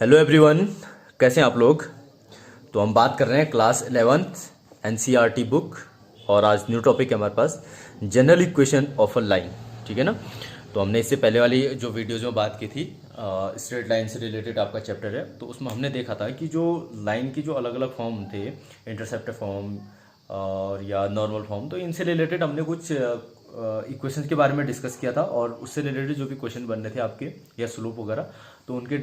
Hello everyone, कैसे हैं आप लोग। तो हम बात कर रहे हैं क्लास 11th एनसीईआरटी बुक और आज न्यू टॉपिक है हमारे पास general equation of a line. ठीक है ना। तो हमने इससे पहले वाली जो वीडियोज में बात की थी स्ट्रेट लाइन से रिलेटेड आपका चैप्टर है, तो उसमें हमने देखा था कि जो लाइन की जो अलग अलग फॉर्म थे, इंटरसेप्टर फॉर्म और या नॉर्मल फॉर्म, तो इनसे रिलेटेड हमने कुछ इक्वेशंस के बारे में डिस्कस किया था और उससे रिलेटेड जो भी क्वेश्चन बन रहे थे आपके या स्लोप वगैरह, तो उनको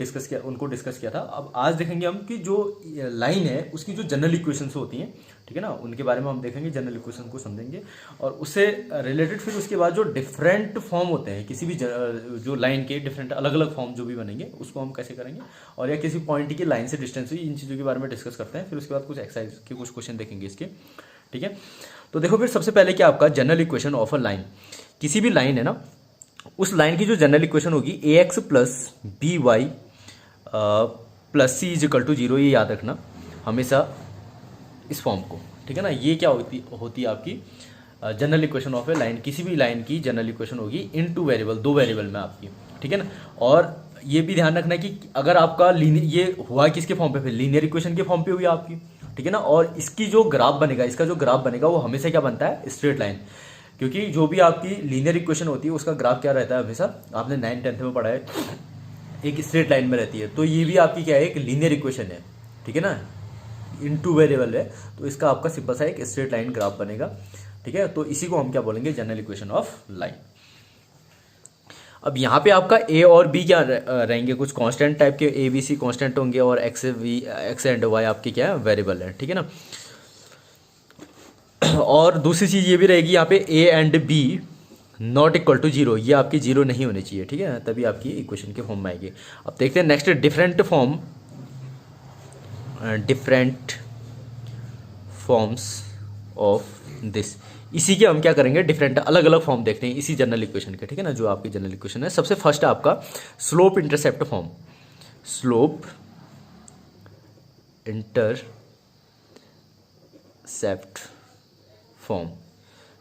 डिस्कस किया था। अब आज देखेंगे हम कि जो लाइन है उसकी जो जनरल इक्वेशंस होती हैं, ठीक है ना, उनके बारे में हम देखेंगे, जनरल इक्वेशन को समझेंगे और उससे रिलेटेड फिर उसके बाद जो डिफरेंट फॉर्म होते हैं किसी भी जो लाइन के डिफरेंट अलग अलग फॉर्म जो भी बनेंगे उसको हम कैसे करेंगे, और या किसी पॉइंट की लाइन से डिस्टेंस हुई, इन चीज़ों के बारे में डिस्कस करते हैं। फिर उसके बाद कुछ एक्सरसाइज के कुछ क्वेश्चन देखेंगे इसके। ठीक है, तो देखो फिर सबसे पहले क्या आपका general equation of a line, किसी भी लाइन है ना, उस लाइन की जो जनरल इक्वेशन होगी a x plus b y plus c is equal to 0, ये याद रखना हमेशा इस फॉर्म को। ठीक है ना, ये क्या होती है आपकी general equation of A line. किसी भी लाइन की जनरल इक्वेशन होगी इन टू वेरिएबल, दो वेरिएबल में आपकी। ठीक है ना, और ये भी ध्यान रखना कि अगर आपका ये हुआ किसके फॉर्म पे, फिर लीनियर इक्वेशन के फॉर्म पे हुई आपकी। ठीक है ना, और इसकी जो ग्राफ बनेगा, इसका जो ग्राफ बनेगा वो हमेशा क्या बनता है, स्ट्रेट लाइन। क्योंकि जो भी आपकी लीनियर इक्वेशन होती है उसका ग्राफ क्या रहता है, हमेशा आपने 9th-10th में पढ़ा है, एक स्ट्रेट लाइन में रहती है। तो ये भी आपकी क्या है, एक लीनियर इक्वेशन है। ठीक है ना, इन टू वेरिएबल है, तो इसका आपका सिंपल सा एक स्ट्रेट लाइन ग्राफ बनेगा। ठीक है, तो इसी को हम क्या बोलेंगे, जनरल इक्वेशन ऑफ लाइन। अब यहाँ पे आपका ए और बी क्या रहेंगे, कुछ कांस्टेंट टाइप के, ए बी सी कांस्टेंट होंगे और एक्स एंड वाई आपके क्या है, वेरिएबल है। ठीक है ना, और दूसरी चीज़ ये भी रहेगी यहाँ पे A and B not equal to 0, ये आपकी 0 नहीं होनी चाहिए। ठीक है, तभी आपकी इक्वेशन के फॉर्म में आएगी। अब देखते हैं next, different forms of this. इसी के हम क्या करेंगे, डिफरेंट अलग अलग फॉर्म देखते हैं इसी जनरल इक्वेशन के। ठीक है ना, जो आपकी जनरल इक्वेशन है, सबसे फर्स्ट है आपका slope intercept form. Slope intercept form,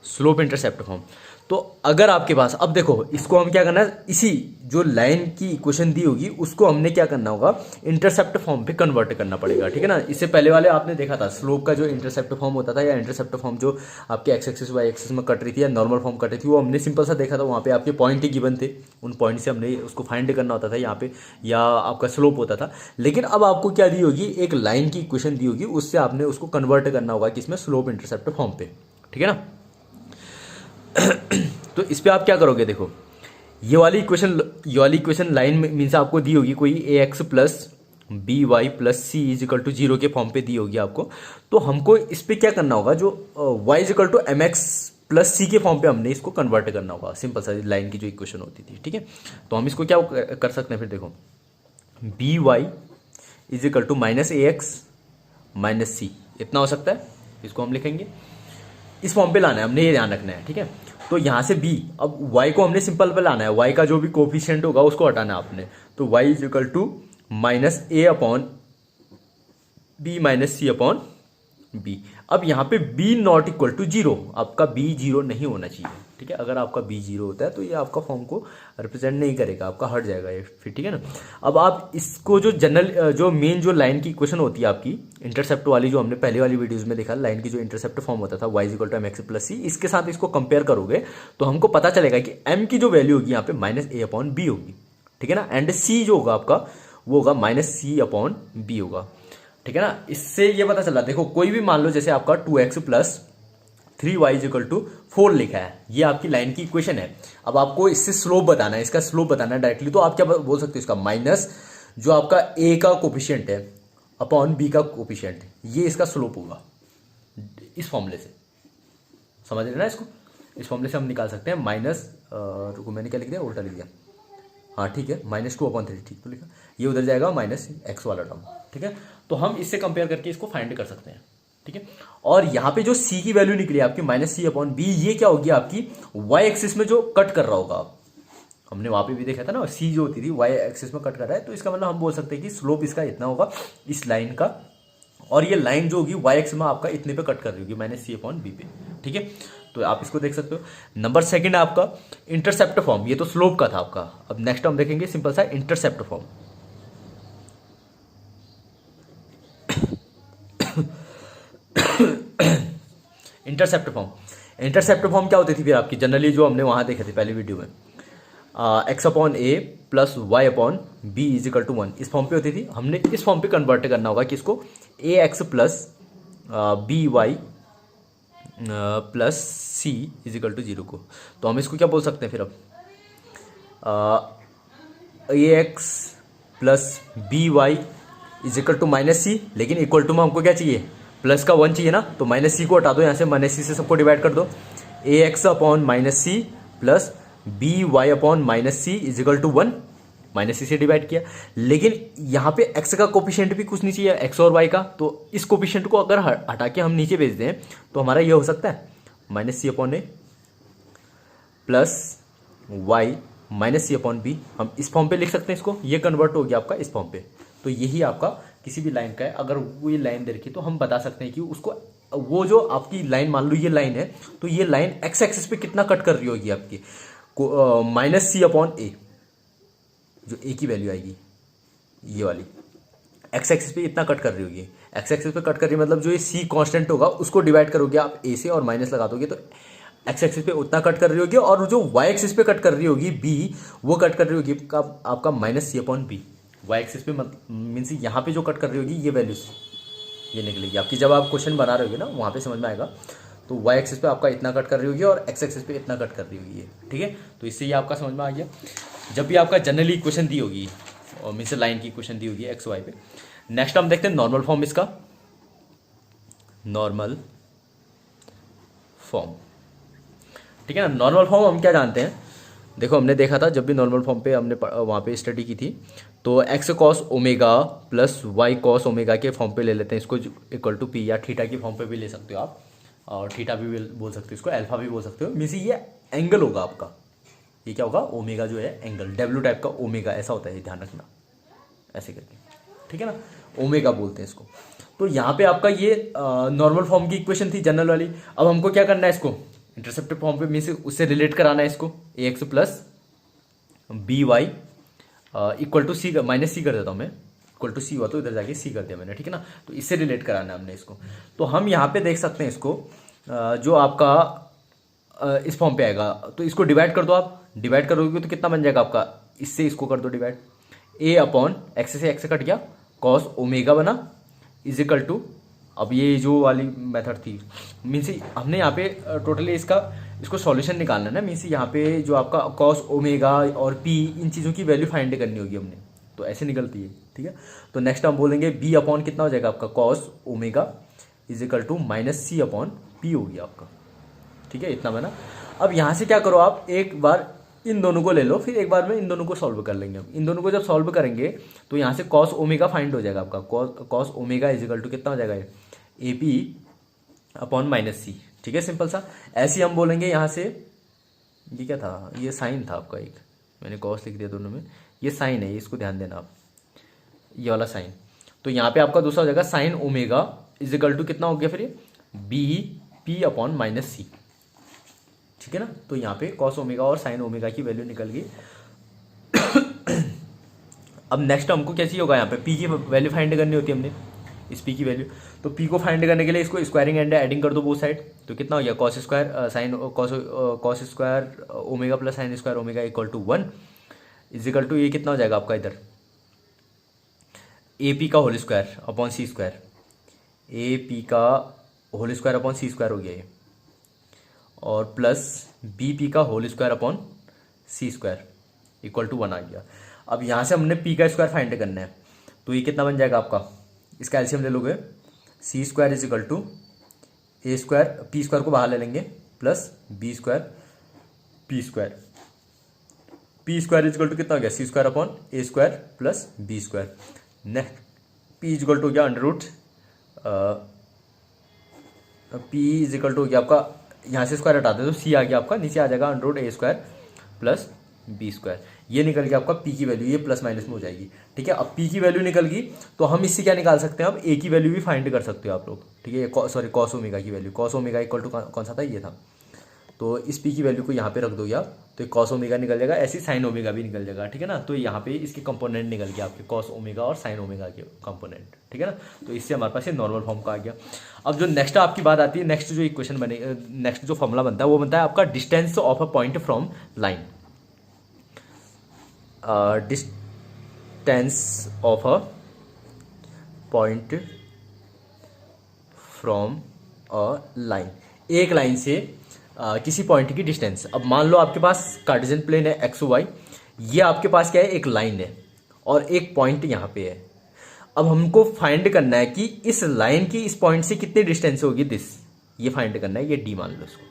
slope intercept form. तो अगर आपके पास, अब देखो इसको हम क्या करना है, इसी जो लाइन की इक्वेशन दी होगी उसको हमने क्या करना होगा, इंटरसेप्ट फॉर्म पे कन्वर्ट करना पड़ेगा। ठीक है ना, इससे पहले वाले आपने देखा था स्लोप का जो इंटरसेप्ट फॉर्म होता था, या इंटरसेप्ट फॉर्म जो आपके एक्स एक्सिस वाई एक्सिस में कट रही थी या नॉर्मल फॉर्म कट रही थी, वो हमने सिंपल सा देखा था। वहाँ पे आपके पॉइंट ही गिवन थे, उन पॉइंट से हमने उसको फाइंड करना होता था यहाँ पे, या आपका स्लोप होता था। लेकिन अब आपको क्या दी होगी, एक लाइन की इक्वेशन दी होगी, उससे आपने उसको कन्वर्ट करना होगा किसमें, स्लोप इंटरसेप्ट फॉर्म पे। ठीक है ना, तो इस पे आप क्या करोगे, देखो ये वाली इक्वेशन लाइन मीन्स आपको दी होगी कोई a x plus b y plus c is equal to 0 के फॉर्म पे दी होगी आपको। तो हमको इस पे क्या करना होगा, जो y is equal to M x plus c के फॉर्म पे हमने इसको कन्वर्ट करना होगा, सिंपल सा लाइन की जो इक्वेशन होती थी। ठीक है, तो हम इसको क्या कर सकते हैं, फिर देखो b y is equal to minus a x minus c, इतना हो सकता है। इसको हम लिखेंगे, इस फॉर्म पे लाना है हमने, ये ध्यान रखना है। ठीक है, तो यहाँ से b, अब y को हमने सिंपल पे लाना है, y का जो भी कोफिशिएंट होगा उसको हटाना है आपने। तो y is equal to minus A upon B minus C upon B. अब यहाँ पे b नॉट इक्वल टू 0, आपका b 0 नहीं होना चाहिए। ठीक है, अगर आपका b 0 होता है तो ये आपका फॉर्म को रिप्रेजेंट नहीं करेगा, आपका हट जाएगा ये फिर। ठीक है ना, अब आप इसको जो जनरल जो मेन जो लाइन की इक्वेशन होती है आपकी इंटरसेप्ट वाली, जो हमने पहले वाली वीडियोस में देखा, लाइन की जो इंटरसेप्ट फॉर्म होता था y equal to M x plus c, इसके साथ इसको कंपेयर करोगे तो हमको पता चलेगा कि m की जो वैल्यू होगी यहाँ पे माइनस ए अपॉन बी होगी। ठीक है ना, एंड c जो होगा आपका वो होगा माइनस सी अपॉन बी होगा। ठीक है ना, इससे ये पता चला, देखो कोई भी मान लो जैसे आपका 2x plus 3y is equal to 4 लिखा है, ये आपकी लाइन की इक्वेशन है। अब आपको इससे स्लोप बताना है, इसका स्लोप बताना है डायरेक्टली, तो आप क्या बोल सकते हो, इसका माइनस जो आपका a का कोफिशिएंट है अपॉन b का कोफिशिएंट, ये इसका स्लोप होगा इस फॉर्मूले से। समझ रहे ना इसको, इस फॉर्मूले से हम निकाल सकते हैं माइनस, रुको मैंने क्या लिख दिया, उल्टा लिख दिया, हाँ ठीक है, -2/3, ठीक तो लिखा, ये उधर जाएगा माइनस एक्स वाला टर्म। ठीक है, तो हम इससे कंपेयर करके इसको फाइंड कर सकते हैं। ठीक है, और यहाँ पे जो c की वैल्यू निकली आपकी माइनस सी अपॉन बी, ये क्या होगी आपकी y एक्सिस में जो कट कर रहा होगा। हमने वहां पे भी देखा था ना, c जो होती थी y एक्सिस में कट कर रहा है, तो इसका मतलब हम बोल सकते हैं कि स्लोप इसका इतना होगा इस लाइन का, और ये लाइन जो होगी y एक्सिस में आपका इतने पे कट कर रही होगी माइनस सी अपॉन बी पे। ठीक है, तो आप इसको देख सकते हो। नंबर सेकंड है आपका इंटरसेप्ट फॉर्म, ये तो स्लोप का था आपका। अब नेक्स्ट हम देखेंगे सिंपल सा intercept form. Intercept form. Intercept form क्या होती थी फिर आपकी, जनरली जो हमने वहाँ देखे थे पहले वीडियो में, x upon A plus y upon B is equal to 1, इस फॉर्म पे होती थी। हमने इस फॉर्म पे कन्वर्ट करना होगा किसको, a x plus b y plus c is equal to 0 को। तो हम इसको क्या बोल सकते हैं फिर अब, a x plus b y is equal to minus c, लेकिन इक्वल टू में हमको क्या चाहिए, प्लस का 1 चाहिए ना, तो माइनस सी को हटा दो यहाँ से, माइनस सी से सबको डिवाइड कर दो, a x upon minus c plus b y upon minus c is equal to 1, minus c से डिवाइड किया। लेकिन यहाँ पे एक्स का कोफिशिएंट भी कुछ नहीं चाहिए, एक्स और वाई का, तो इस कोफिशिएंट को अगर हटा के हम नीचे भेज दें तो हमारा ये हो सकता है minus C upon A plus Y minus C upon B, हम इस फॉर्म पे लिख सकते हैं इसको, ये कन्वर्ट हो गया आपका इस फॉर्म पे। तो यही आपका किसी भी लाइन का है, अगर वो ये लाइन दे रखी तो हम बता सकते हैं कि उसको, वो जो आपकी लाइन मान लो ये लाइन है, तो ये लाइन एक्स एक्सिस पे कितना कट कर रही होगी आपकी, माइनस सी अपॉन ए, जो ए की वैल्यू आएगी ये वाली, एक्स एक्सिस पे इतना कट कर रही होगी, एक्स एक्सिस पे कट कर रही मतलब जो ये सी कांस्टेंट होगा उसको डिवाइड करोगे आप ए से और माइनस लगा दोगे, तो एक्स एक्सिस पे उतना कट कर रही होगी, और जो वाई एक्सिस पे कट कर रही होगी बी, वो कट कर रही होगी आपका minus C upon B. Y axis पे मीन्स यहाँ पे जो कट कर रही होगी ये वैल्यूज ये निकलेगी आपकी, जब आप क्वेश्चन बना रहे होगे ना वहाँ पे समझ में आएगा। तो वाई एक्सिस पे आपका इतना कट कर रही होगी और एक्स एक्सिस पे इतना कट कर रही होगी, ठीक है। तो इससे ये आपका समझ में आ गया। जब भी आपका जनरली इक्वेशन दी होगी और मीन्स लाइन की इक्वेशन दी होगी एक्स वाई पे। नेक्स्ट हम देखते हैं नॉर्मल फॉर्म इसका, नॉर्मल फॉर्म, ठीक है ना। नॉर्मल फॉर्म हम क्या जानते हैं, देखो हमने देखा था जब भी नॉर्मल फॉर्म पे हमने वहाँ पे स्टडी की थी, तो x cos omega plus y cos omega के फॉर्म पे ले लेते हैं इसको, इक्वल टू पी, या थीटा की फॉर्म पे भी ले सकते हो आप, और थीटा भी बोल सकते हो इसको, अल्फा भी बोल सकते हो। मीन्स ये एंगल होगा आपका, ये क्या होगा, ओमेगा जो है एंगल, डब्ल्यू टाइप का ओमेगा ऐसा होता है, ध्यान रखना ऐसे करके, ठीक है ना, ओमेगा बोलते हैं इसको। तो यहाँ पे आपका ये नॉर्मल फॉर्म की इक्वेशन थी जनरल वाली। अब हमको क्या करना है, इसको इंटरसेप्टिव फॉर्म पे मीन्स उससे रिलेट कराना है इसको, a x plus b y equal to c, minus c कर देता हूँ मैं, इक्वल टू सी हुआ तो इधर जाके सी कर दिया मैंने, ठीक है ना। तो इससे रिलेट कराना है हमने इसको। तो हम यहाँ पे देख सकते हैं इसको, जो आपका इस फॉर्म पे आएगा, तो इसको डिवाइड कर दो आप, डिवाइड करोगे तो कितना बन जाएगा आपका, इससे इसको कर दो डिवाइड, ए अपॉन एक्स से एक्स कट गया, कॉस ओमेगा बना इज इक्वल टू, अब ये जो वाली मेथड थी मीन्स हमने यहाँ पे टोटली इसको सॉल्यूशन निकालना है ना, मीन्स यहाँ पे जो आपका कॉस ओमेगा और पी, इन चीज़ों की वैल्यू फाइंड करनी होगी हमने, तो ऐसे निकलती है, ठीक है। तो नेक्स्ट हम बोलेंगे बी अपॉन कितना हो जाएगा आपका, cos omega is equal to minus C upon P हो गया आपका, ठीक है, इतना बना। अब यहाँ से क्या करो आप, एक बार इन दोनों को ले लो, फिर एक बार में इन दोनों को सॉल्व कर लेंगे। इन दोनों को जब सॉल्व करेंगे तो यहाँ से कॉस ओमेगा फाइंड हो जाएगा आपका, cos omega is equal to कितना हो जाएगा, A P upon minus C, ठीक है, सिंपल सा। ऐसे हम बोलेंगे यहाँ से, ये क्या था, ये साइन था आपका, एक मैंने कॉस लिख दिया दोनों में, ये साइन है, इसको ध्यान देना आप, ये वाला साइन। तो यहाँ पे आपका दूसरा हो जाएगा sine omega is equal to कितना हो गया फिर, B P upon minus C, ठीक है ना। तो यहाँ पे कॉस ओमेगा और साइन ओमेगा की वैल्यू निकल गई। अब नेक्स्ट हमको क्या चाहिए होगा, यहाँ पे पी की वैल्यू फाइंड करनी होती है हमने, इस पी की वैल्यू। तो पी को फाइंड करने के लिए इसको स्क्वायरिंग एंड एडिंग कर दो बोथ साइड, तो कितना हो गया, cos square sine cos square omega plus sine square omega equal to 1 is equal to, ये कितना हो जाएगा आपका इधर, ए पी का whole square upon C square, A P का whole square upon C square हो गया ये, और प्लस बी पी का whole square upon C square equal to 1 आ गया। अब यहाँ से हमने पी का स्क्वायर फाइंड करना है, तो ये कितना बन जाएगा आपका, इसका एलसीएम ले लोगे, c square is equal to a square, p square को बाहर ले लेंगे, plus B square p square, p square is equal to कितना हो गया, c square upon a square plus B square. Next p is equal to हो गया under root, p is equal to हो गया आपका, यहाँ से स्क्वायर हटा दे तो सी आ गया आपका, नीचे आ जाएगा अंडर रूट ए स्क्वायर प्लस बी स्क्वायर, ये निकल गया आपका पी की वैल्यू, ये प्लस माइनस में हो जाएगी, ठीक है। अब पी की वैल्यू निकल गई तो हम इससे क्या निकाल सकते हैं, अब ए की वैल्यू भी फाइंड कर सकते हो आप लोग, ठीक है। सॉरी कॉस ओमेगा की value, cos omega equal to कौन सा था, ये था, तो इस पी की वैल्यू को यहाँ पे रख दोगे आप, तो कॉस ओमेगा निकल जाएगा, ऐसे साइन ओमेगा भी निकल जाएगा, ठीक है ना। तो यहाँ पे इसके कंपोनेंट निकल गया आपके कॉस ओमेगा और साइन ओमेगा के कंपोनेंट, ठीक है ना। तो इससे हमारे पास ये नॉर्मल फॉर्म का आ गया। अब जो नेक्स्ट आपकी बात आती है, नेक्स्ट जो इक्वेशन बने, नेक्स्ट जो फॉर्मूला बनता है वो बनता है आपका distance of a point from line. Distance of a point from a line, एक लाइन से किसी पॉइंट की डिस्टेंस। अब मान लो आपके पास कार्टेशियन प्लेन है एक्स वाई, ये आपके पास क्या है, एक लाइन है और एक पॉइंट यहाँ पे है। अब हमको फाइंड करना है कि इस लाइन की इस पॉइंट से कितनी डिस्टेंस होगी, दिस, ये फाइंड करना है, ये डी मान लो इसको,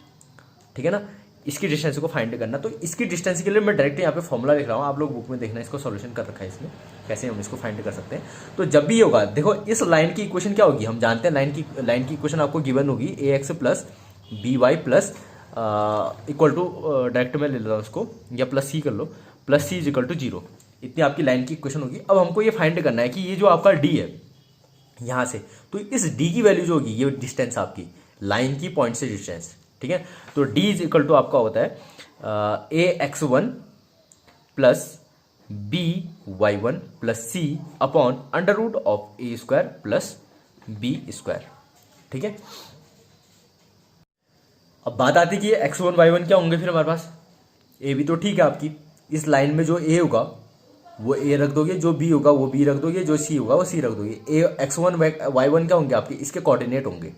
ठीक है ना। इसकी डिस्टेंस को फाइंड करना, तो इसकी डिस्टेंस के लिए मैं डायरेक्ट यहाँ पे फॉर्मूला लिख रहा हूँ, आप लोग बुक में देखना, इसको सॉल्यूशन कर रखा है इसमें, कैसे हम इसको फाइंड कर सकते हैं। तो जब भी होगा, देखो इस लाइन की इक्वेशन क्या होगी, हम जानते हैं लाइन की इक्वेशन आपको गिवन होगी a x plus b y plus equal to, direct में ले लेता हूँ उसको, या प्लस सी कर लो, plus c is equal to 0, इतनी आपकी लाइन की इक्वेशन होगी। अब हमको ये फाइंड करना है कि ये जो आपका डी है यहाँ से, तो इस डी की वैल्यू जो होगी, ये डिस्टेंस आपकी लाइन की पॉइंट से डिस्टेंस, ठीक है। तो डी इज इक्वल टू आपका होता है a x one plus b y one plus c upon under root of A square plus B square, ठीक है। अब बात आती है कि एक्स वन वाई वन क्या होंगे फिर हमारे पास, ए भी तो ठीक है आपकी, इस लाइन में जो ए होगा वो ए रख दोगे, जो बी होगा वो बी रख दोगे, जो सी होगा वो सी रख दोगे। ए एक्स वन वाई वन क्या होंगे आपके, इसके कोऑर्डिनेट होंगे,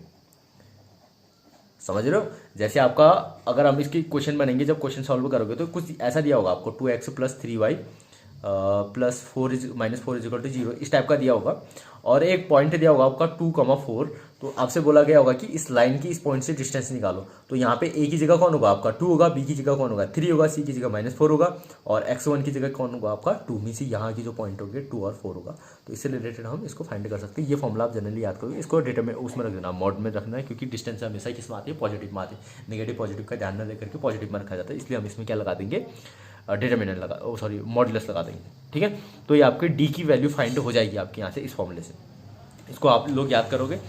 समझ रहे हो। जैसे आपका अगर हम इसकी क्वेश्चन बनेंगे, जब क्वेश्चन सॉल्व करोगे तो कुछ ऐसा दिया होगा आपको 2x plus 3y plus 4 minus 4 is equal to 0, इस टाइप का दिया होगा, और एक पॉइंट दिया होगा आपका 2,4। तो आपसे बोला गया होगा कि इस लाइन की इस पॉइंट से डिस्टेंस निकालो। तो यहाँ पे ए की जगह कौन होगा आपका 2 होगा, बी की जगह कौन होगा 3 होगा, सी की जगह -4 होगा, और x1 की जगह कौन होगा आपका 2, मीन से यहाँ की जो पॉइंट होगी 2 और 4 होगा। तो इससे रिलेटेड हम इसको फाइंड कर सकते हैं। ये फॉर्मूला आप जनरली याद करोगे, इसको डेटा में उसमें रख देना, मॉड में रखना है, क्योंकि डिस्टेंस हमेशा किस में आती है, पॉजिटिव में आती है। नेगेटिव पॉजिटिव का ध्यान न लेकर के पॉजिटिव में रखा जाता है, इसलिए हम इसमें क्या लगा देंगे, डिटरमिनेंट लगा, सॉरी मॉडुलस लगा देंगे, ठीक है। तो ये आपकी डी की वैल्यू फाइंड हो जाएगी आपके यहाँ से इस फॉर्मूले से, इसको आप लोग याद करोगे।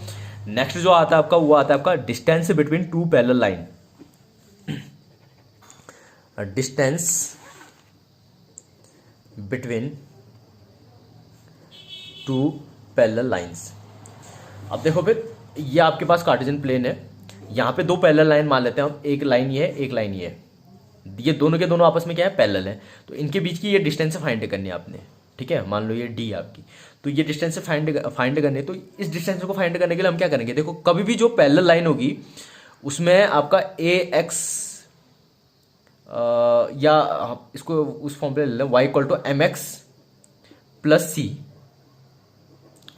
नेक्स्ट जो आता है आपका, वो आता है आपका distance between two parallel line. Distance between two parallel lines. अब देखो फिर, ये आपके पास कार्टेशियन प्लेन है, यहाँ पे दो पैरेलल लाइन मान लेते हैं हम, एक लाइन ये है, एक लाइन ये है, ये दोनों के दोनों आपस में क्या है, पैरेलल है। तो इनके बीच की ये डिस्टेंस फाइंड करनी है आपने, ठीक है। मान लो ये डी आपकी, तो ये डिस्टेंस फाइंड करने, तो इस डिस्टेंस को फाइंड करने के लिए हम क्या करेंगे, देखो कभी भी जो पैरेलल लाइन होगी उसमें आपका ए एक्स, या इसको उस फॉर्म पे ले लें, y equal to M x plus C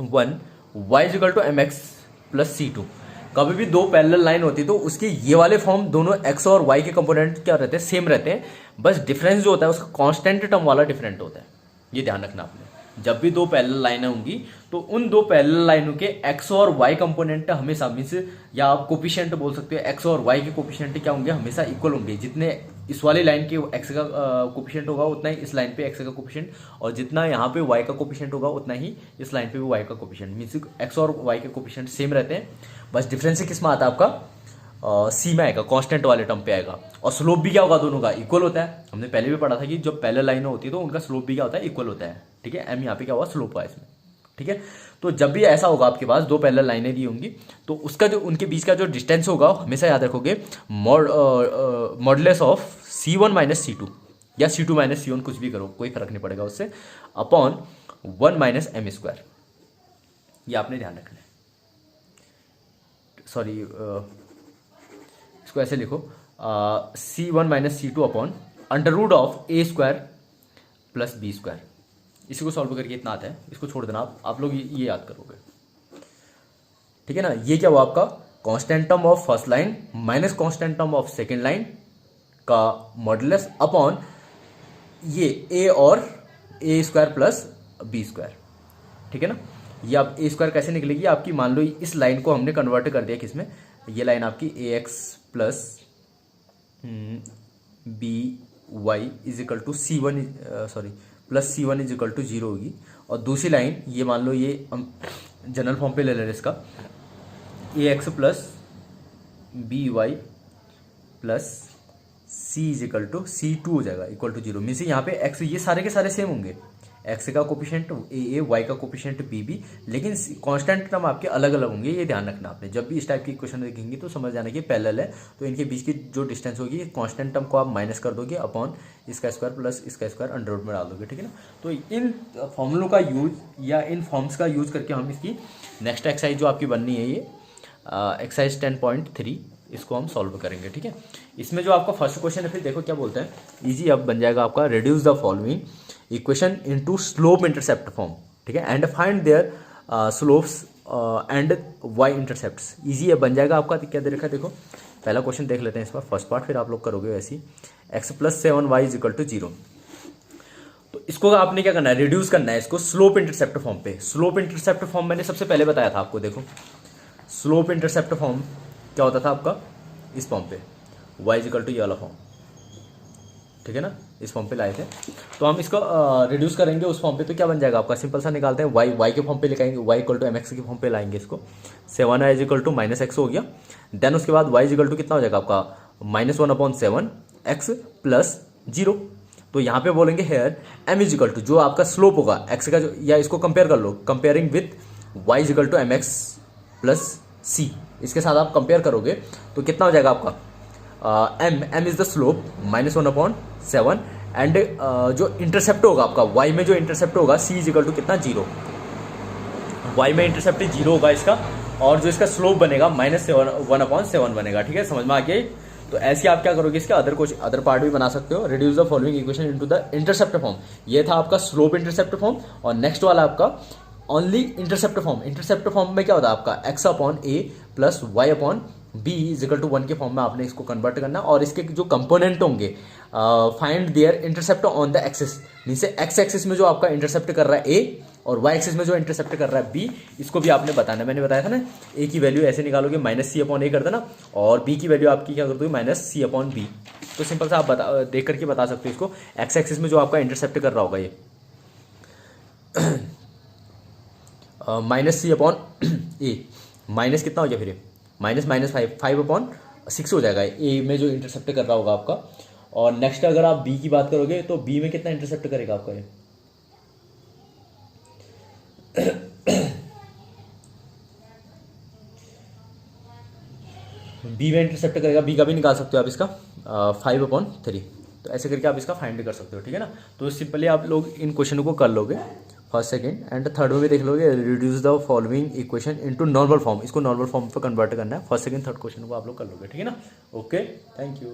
one, y equal to M x plus C two. कभी भी दो पैरेलल लाइन होती है तो उसके ये वाले फॉर्म दोनों x और y के कंपोनेंट क्या रहते हैं, सेम रहते हैं, बस डिफरेंस जो होता है उसका कांस्टेंट टर्म वाला डिफरेंट होता है। ये ध्यान रखना आपने, जब भी दो पैरेलल लाइनें होंगी तो उन दो पैरेलल लाइनों के x और y कंपोनेंट हमेशा, मींस या आप कोफिशिएंट बोल सकते हो, x और y के कोफिशिएंट क्या होंगे, हमेशा इक्वल होंगे। जितने इस वाली लाइन के x का कोफिशिएंट होगा उतना ही इस लाइन पे x का कोफिशिएंट, और जितना यहाँ पे y का कोफिशिएंट होगा उतना ही इस लाइन पे भी y का कोफिशिएंट, मींस x और y के कोफिशिएंट सेम रहते हैं, बस डिफरेंस किस में आता है आपका, सी में आएगा, कांस्टेंट वाले टर्म पे आएगा। और स्लोप भी क्या होगा, दोनों का इक्वल होता है। हमने पहले भी पढ़ा था कि जब पैरेलल लाइनें होती है तो उनका स्लोप भी क्या होता है, इक्वल होता है, ठीक है। एम यहाँ पे क्या हुआ, स्लोप हुआ इसमें, ठीक है। तो जब भी ऐसा होगा आपके पास दो पैरेलल लाइनें दी होंगी तो उसका जो उनके बीच का जो डिस्टेंस होगा हमेशा याद रखोगे, modulus of C1 minus C2 या C2 माइनस C1, कुछ भी करो कोई फर्क नहीं पड़ेगा उससे, अपॉन 1 माइनस एम स्क्वायर। ये आपने ध्यान रखना है, सॉरी इसको ऐसे लिखो, C1 minus C2 upon under root of A square plus B square. इसी को सॉल्व करके इतना आता है, इसको छोड़ देना आप लोग ये याद करोगे, ठीक है ना। ये क्या हुआ आपका, constant term of first line minus constant term of second line का मॉडुलस अपॉन ये ए और ए स्क्वायर प्लस बी स्क्वायर, ठीक है ना। ये आप ए स्क्वायर कैसे निकलेगी आपकी, मान लो इस लाइन को हमने कन्वर्ट कर दिया किसमें, ये लाइन आपकी a x plus b y is equal to C1, sorry plus C1 is equal to 0 होगी। और दूसरी लाइन ये मान लो, ये हम जनरल फॉर्म पे ले ले रहे इसका, a x plus b y plus c is equal to C2 हो जाएगा इक्वल टू 0। मीन्स यहाँ पे एक्स, ये सारे के सारे सेम होंगे, एक्स का कोफिशिएंट ए, वाई का कोफिशिएंट बी, लेकिन कांस्टेंट टर्म आपके अलग अलग होंगे। ये ध्यान रखना आपने, जब भी इस टाइप की इक्वेशन देखेंगे तो समझ जाना कि पैरेलल है, तो इनके बीच की जो डिस्टेंस होगी कांस्टेंट टर्म को आप माइनस कर दोगे अपॉन इसका स्क्वायर प्लस इसका स्क्वायर अंडर रूट में डाल दोगे, ठीक है ना। तो इन फॉर्मूलों का यूज या इन फॉर्म्स का यूज करके हम इसकी नेक्स्ट एक्सरसाइज जो आपकी बननी है, ये एक्सरसाइज 10.3, इसको हम सॉल्व करेंगे, ठीक है। इसमें जो आपका फर्स्ट क्वेश्चन है, फिर देखो क्या बोलता है, इजी अब बन जाएगा आपका, reduce the following equation into slope intercept form, ठीक है, and find their slopes and y intercepts. Easy है बन जाएगा आपका। क्या दे रखा है देखो, पहला क्वेश्चन देख लेते हैं इस बार फर्स्ट पार्ट, फिर आप लोग करोगे वैसे ही। X plus 7y is equal to 0। तो इसको आपने क्या करना है, रिड्यूस करना है इसको स्लोप इंटरसेप्ट फॉर्म पे। स्लोप इंटरसेप्ट फॉर्म मैंने सबसे पहले बताया था आपको, देखो स्लोप इंटरसेप्ट फॉर्म क्या होता था आपका, इस फॉर्म पे y इज इक्वल टू ये वाला फॉर्म, ठीक है ना, इस फॉर्म पे लाए थे। तो हम इसको रिड्यूस करेंगे उस फॉर्म पे, तो क्या बन जाएगा आपका, सिंपल सा निकालते हैं, y के फॉर्म पे लिखाएंगे, y इक्वल टू mx के फॉर्म पे लाएंगे इसको, 7y is equal to minus x हो गया। देन उसके बाद y इज इक्वल टू कितना हो जाएगा आपका, -1/7 x प्लस 0। तो यहाँ पे बोलेंगे here m is equal to जो आपका स्लोप होगा x का, जो या इसको कंपेयर कर लो, comparing with y is equal to mx plus c, इसके साथ आप कंपेयर करोगे तो कितना हो जाएगा आपका, m is the slope -1/7 and जो इंटरसेप्ट होगा आपका y में, जो इंटरसेप्ट होगा c इज इक्वल टू कितना 0, y में इंटरसेप्ट 0 होगा इसका, और जो इसका स्लोप बनेगा -1/7 बनेगा, ठीक है, समझ में आ गया। तो ऐसे आप क्या करोगे, इसके अदर पार्ट भी बना सकते हो, reduce the following equation into the intercept form. ये था आपका स्लोप इंटरसेप्ट फॉर्म, और नेक्स्ट वाला आपका only intercept form. Intercept form में क्या होता है आपका, x upon a plus y upon b is equal to 1 के फॉर्म में आपने इसको कन्वर्ट करना, और इसके जो कंपोनेंट होंगे, find their intercept on the axis, means x axis में जो आपका इंटरसेप्ट कर रहा है a, और y एक्सिस में जो इंटरसेप्ट कर रहा है b, इसको भी आपने बताना। मैंने बताया था ना, a की वैल्यू ऐसे निकालोगे -c अपॉन a कर देना, और b की वैल्यू आपकी क्या कर दोगे, -c अपॉन b। तो सिंपल सा आप देख करके बता सकते हो इसको, x एक्सिस में जो आपका इंटरसेप्ट कर रहा होगा ये -c अपॉन a, माइनस कितना हो गया फिर, -5 हो जाएगा a में जो इंटरसेप्ट कर रहा होगा आपका। और नेक्स्ट अगर आप b की बात करोगे तो b में कितना इंटरसेप्ट करेगा आपका ये, b में इंटरसेप्ट करेगा, b का भी निकाल सकते हो आप इसका 5/3। तो ऐसे करके आप इसका फाइंड कर सकते हो, ठीक है ना। तो सिंपली आप लोग इन क्वेश्चनों को कर लोगे, फर्स्ट सेकंड एंड थर्ड में भी देख लोगे, reduce the following equation into normal form, इसको नॉर्मल फॉर्म पे कन्वर्ट करना है, फर्स्ट सेकंड थर्ड क्वेश्चन को आप लोग कर लोगे, ठीक है ना। Okay, thank you.